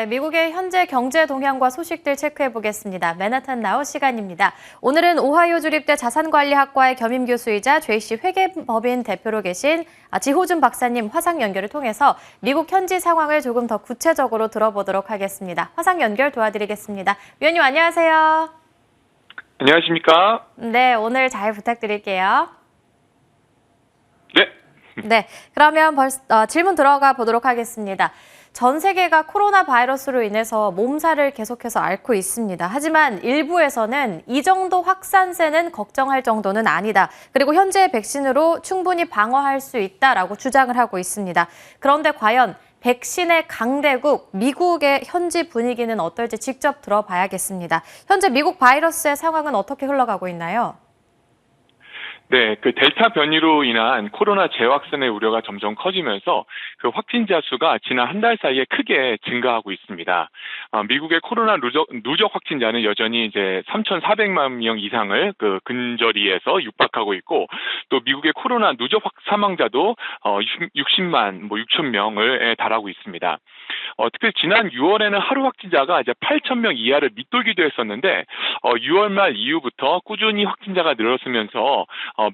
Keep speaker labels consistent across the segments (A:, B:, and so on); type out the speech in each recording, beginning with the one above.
A: 네, 미국의 현재 경제 동향과 소식들 체크해 보겠습니다. 맨하탄 나우 시간입니다. 오늘은 오하이오 주립대 자산관리학과의 겸임 교수이자 JC 회계법인 대표로 계신 지호준 박사님 화상 연결을 통해서 미국 현지 상황을 조금 더 구체적으로 들어보도록 하겠습니다. 화상 연결 도와드리겠습니다. 위원님 안녕하세요.
B: 안녕하십니까?
A: 네, 오늘 잘 부탁드릴게요.
B: 네.
A: 네, 그러면 질문 들어가 보도록 하겠습니다. 전 세계가 코로나 바이러스로 인해서 몸살을 계속해서 앓고 있습니다. 하지만 일부에서는 이 정도 확산세는 걱정할 정도는 아니다. 그리고 현재 백신으로 충분히 방어할 수 있다라고 주장을 하고 있습니다. 그런데 과연 백신의 강대국 미국의 현지 분위기는 어떨지 직접 들어봐야겠습니다. 현재 미국 바이러스의 상황은 어떻게 흘러가고 있나요?
B: 네, 그 델타 변이로 인한 코로나 재확산의 우려가 점점 커지면서 그 확진자 수가 지난 한 달 사이에 크게 증가하고 있습니다. 미국의 코로나 누적 확진자는 여전히 이제 3,400만 명 이상을 그 근저리에서 육박하고 있고, 또 미국의 코로나 누적 사망자도 60만 6천 명을 달하고 있습니다. 특히 지난 6월에는 하루 확진자가 이제 8,000명 이하를 밑돌기도 했었는데 6월 말 이후부터 꾸준히 확진자가 늘었으면서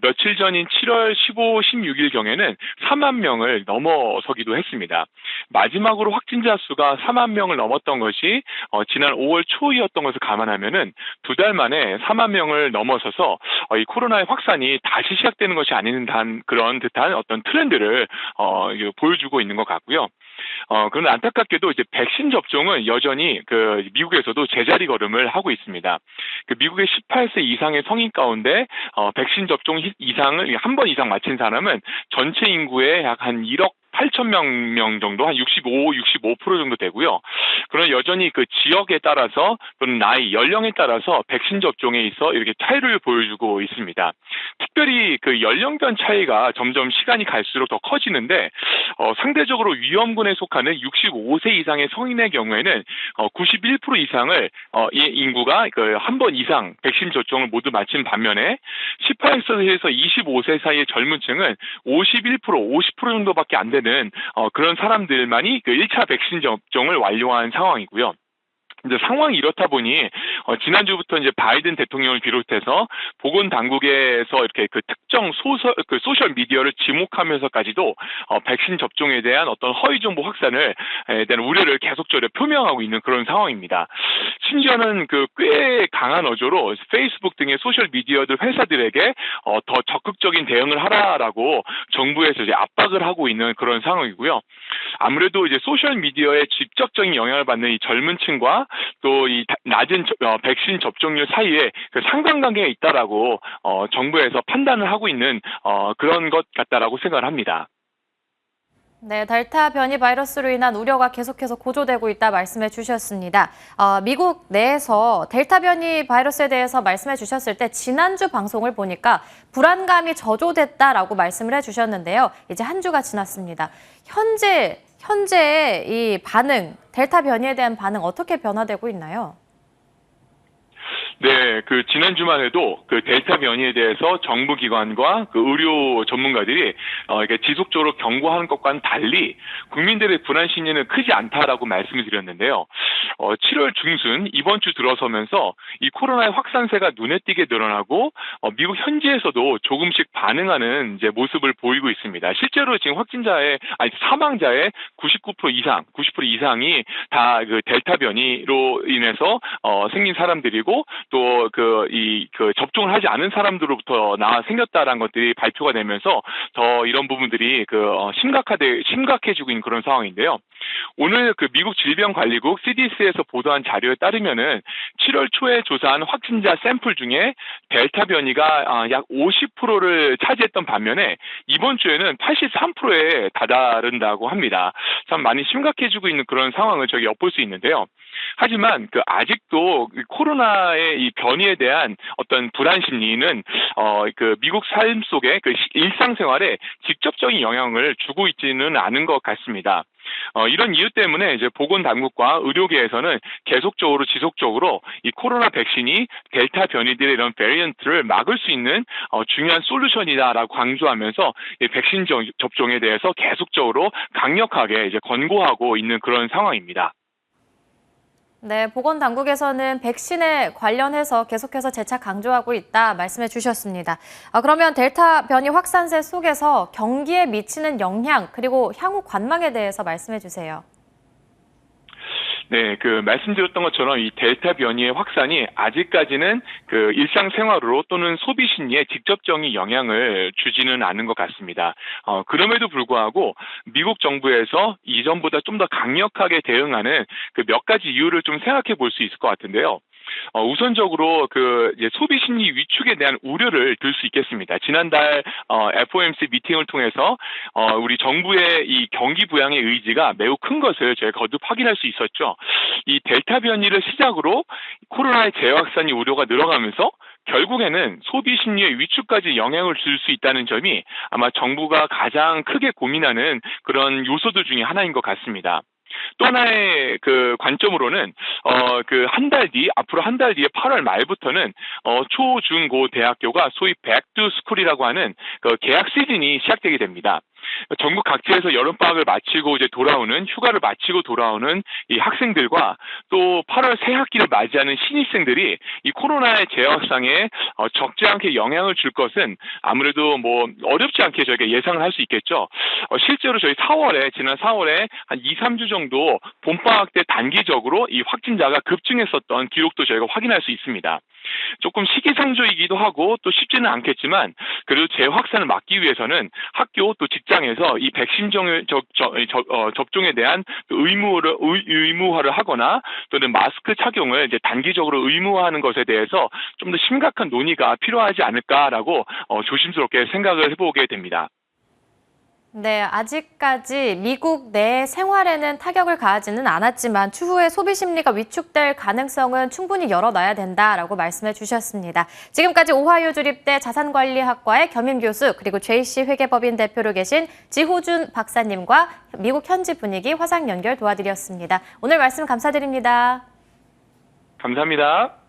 B: 며칠 전인 7월 15, 16일 경에는 4만 명을 넘어서기도 했습니다. 마지막으로 확진자 수가 4만 명을 넘었던 것이 지난 5월 초이었던 것을 감안하면은 두 달 만에 4만 명을 넘어서서 이 코로나의 확산이 다시 시작되는 것이 아닌 그런 듯한 어떤 트렌드를 보여주고 있는 것 같고요. 그런데 안타깝게도 이제 백신 접종은 여전히 그 미국에서도 제자리 걸음을 하고 있습니다. 그 미국의 18세 이상의 성인 가운데 백신 접종 이상을 한 번 이상 마친 사람은 전체 인구의 약 한 1억 8천 명 정도, 한 65% 정도 되고요. 그러나 여전히 그 지역에 따라서 또는 나이, 연령에 따라서 백신 접종에 있어 이렇게 차이를 보여주고 있습니다. 특별히 그 연령별 차이가 점점 시간이 갈수록 더 커지는데, 상대적으로 위험군에 속하는 65세 이상의 성인의 경우에는 91% 이상을 이 인구가 그 한 번 이상 백신 접종을 모두 마친 반면에 18세에서 25세 사이의 젊은 층은 51%, 50% 정도밖에 안 되는 그런 사람들만이 그 1차 백신 접종을 완료한 상황이고요. 이제 상황이 이렇다 보니 지난주부터 이제 바이든 대통령을 비롯해서 보건 당국에서 이렇게 그 특정 소셜 미디어를 지목하면서까지도 백신 접종에 대한 어떤 허위 정보 확산을 대한 우려를 계속적으로 표명하고 있는 그런 상황입니다. 심지어는 그 꽤 강한 어조로 페이스북 등의 소셜 미디어들 회사들에게 더 적극적인 대응을 하라라고 정부에서 이제 압박을 하고 있는 그런 상황이고요. 아무래도 이제 소셜 미디어에 직접적인 영향을 받는 이 젊은 층과 또 이 낮은 백신 접종률 사이에 그 상관관계가 있다라고 정부에서 판단을 하고 있는 그런 것 같다라고 생각을 합니다.
A: 네, 델타 변이 바이러스로 인한 우려가 계속해서 고조되고 있다 말씀해 주셨습니다. 미국 내에서 델타 변이 바이러스에 대해서 말씀해 주셨을 때 지난주 방송을 보니까 불안감이 저조됐다라고 말씀을 해 주셨는데요. 이제 한 주가 지났습니다. 현재의 이 반응, 델타 변이에 대한 반응 어떻게 변화되고 있나요?
B: 네, 그 지난주만 해도 그 델타 변이에 대해서 정부 기관과 그 의료 전문가들이 이게 지속적으로 경고하는 것과는 달리 국민들의 불안 심리는 크지 않다라고 말씀을 드렸는데요. 7월 중순 이번 주 들어서면서 이 코로나의 확산세가 눈에 띄게 늘어나고 미국 현지에서도 조금씩 반응하는 이제 모습을 보이고 있습니다. 실제로 지금 사망자의 90% 이상이 다 그 델타 변이로 인해서 생긴 사람들이고, 또 그 접종을 하지 않은 사람들로부터 생겼다라는 것들이 발표가 되면서 더 이런 부분들이 심각해지고 있는 그런 상황인데요. 오늘 그 미국 질병관리국 CDC에서 보도한 자료에 따르면은 7월 초에 조사한 확진자 샘플 중에 델타 변이가 약 50%를 차지했던 반면에 이번 주에는 83%에 다다른다고 합니다. 참 많이 심각해지고 있는 그런 상황을 저기 엿볼 수 있는데요. 하지만 아직도 코로나의 이 변이에 대한 어떤 불안 심리는 그 미국 삶 속에 그 일상생활에 직접적인 영향을 주고 있지는 않은 것 같습니다. 이런 이유 때문에 이제 보건당국과 의료계에서는 지속적으로 이 코로나 백신이 델타 변이들의 이런 베리언트를 막을 수 있는 중요한 솔루션이다라고 강조하면서 이 백신 접종에 대해서 계속적으로 강력하게 이제 권고하고 있는 그런 상황입니다.
A: 네, 보건당국에서는 백신에 관련해서 계속해서 재차 강조하고 있다 말씀해 주셨습니다. 그러면 델타 변이 확산세 속에서 경기에 미치는 영향 그리고 향후 관망에 대해서 말씀해 주세요.
B: 네, 말씀드렸던 것처럼 이 델타 변이의 확산이 아직까지는 일상생활으로 또는 소비 심리에 직접적인 영향을 주지는 않은 것 같습니다. 그럼에도 불구하고 미국 정부에서 이전보다 좀 더 강력하게 대응하는 몇 가지 이유를 좀 생각해 볼 수 있을 것 같은데요. 우선적으로 이제 소비 심리 위축에 대한 우려를 들 수 있겠습니다. 지난달 FOMC 미팅을 통해서 우리 정부의 이 경기 부양의 의지가 매우 큰 것을 저희가 거듭 확인할 수 있었죠. 이 델타 변이를 시작으로 코로나의 재확산이 우려가 늘어가면서 결국에는 소비 심리의 위축까지 영향을 줄 수 있다는 점이 아마 정부가 가장 크게 고민하는 그런 요소들 중에 하나인 것 같습니다. 또 하나의 관점으로는 앞으로 한 달 뒤에 8월 말부터는 초, 중, 고 대학교가 소위 백투스쿨이라고 하는 개학 시즌이 시작되게 됩니다. 전국 각지에서 여름방학을 마치고 이제 휴가를 마치고 돌아오는 이 학생들과 또 8월 새 학기를 맞이하는 신입생들이 이 코로나의 재확산에 적지 않게 영향을 줄 것은 아무래도 어렵지 않게 저희가 예상을 할 수 있겠죠. 실제로 지난 4월에 한 2, 3주 정도 봄방학 때 단기적으로 이 확진자가 급증했었던 기록도 저희가 확인할 수 있습니다. 조금 시기상조이기도 하고 또 쉽지는 않겠지만 그래도 재확산을 막기 위해서는 학교 또 직장에서 이 백신 접종에 대한 의무화를 하거나 또는 마스크 착용을 이제 단기적으로 의무화하는 것에 대해서 좀 더 심각한 논의가 필요하지 않을까라고 조심스럽게 생각을 해보게 됩니다.
A: 네, 아직까지 미국 내 생활에는 타격을 가하지는 않았지만 추후에 소비 심리가 위축될 가능성은 충분히 열어놔야 된다라고 말씀해 주셨습니다. 지금까지 오하이오 주립대 자산관리학과의 겸임 교수 그리고 JC 회계법인 대표로 계신 지호준 박사님과 미국 현지 분위기 화상 연결 도와드렸습니다. 오늘 말씀 감사드립니다.
B: 감사합니다.